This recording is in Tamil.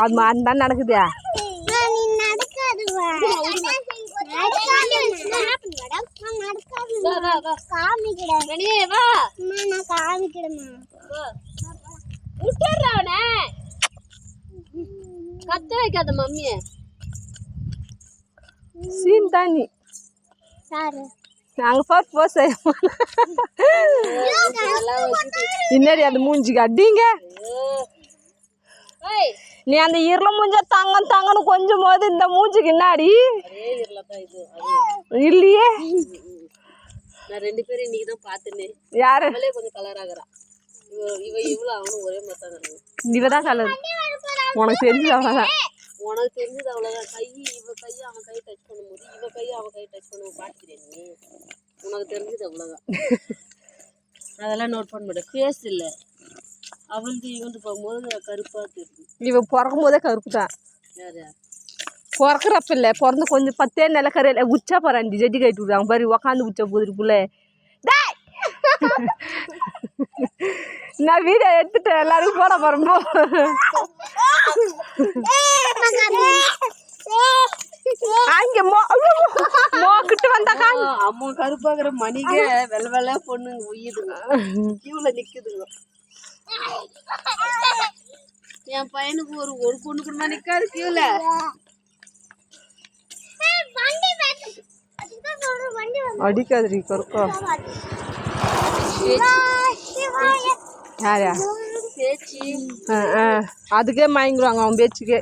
அது மாதிரி தான் நடக்குதா? கத்த வைக்காத மம்மிய சீன் தானி நாங்க போஸ் இன்னடி அந்த மூஞ்சிக்கு அடிங்க. நீ அந்த இருள மூஞ்ச தங்கன்னு கொஞ்சம் போது இந்த மூஞ்சிக்கு என்னாடி இல்லையே. நான் 2 பேரும் இன்னைக்கு தான் பார்த்தேனே. யாரு? கொஞ்சம் கலர் ஆகுறா. இவ இவ்வளவு அவனும் ஒரே மாதிரி தான் இருக்கு. இவதான் கலர். உனக்கு தெரிஞ்சது அவ்வளவுதான். உனக்கு தெரிஞ்சது அவ்வளவுதான். இவ கை அவன் கை டச் பண்ணும்போது இவ கை அவன் கை டச் பண்ணும்போது பார்த்துக்கிறேன் நீ. உனக்கு தெரிஞ்சது அவ்வளவுதான். அதெல்லாம் நோட் பண்ண மாட்டேன். ஃபேஸ் இல்லை அவளுக்கு இவந்து போகும்போது கருப்பா தெரியுது. இவ பிறக்கும் போதே கருப்பு தான். யாரு பிறக்கிறப்ப இல்லை, பிறந்து கொஞ்சம் 10 நிலக்கரையில உச்சா போறாண்டி ஜெட்டி கட்டி விடுறாங்க பாரு. உக்காந்து உச்சா போதுக்குள்ள நான் வீடியோ எடுத்துட்டேன். எல்லாரும் போட போறோம்போ. அங்க மோக்கிட்டு வந்தாக்கா அம்மா கருப்பாக்குற மணிக வெள்ள வெள்ள பொண்ணுங்க உயிதுங்க கியூல நிக்குதுங்க. என் பையனுக்கு ஒரு பொண்ணு கூட நிக்காது கியூல. அடிக்காதுரி கருப்பா. யாரா பேச்சு அதுக்கே மயங்குறாங்க அவன் பேச்சுக்கே.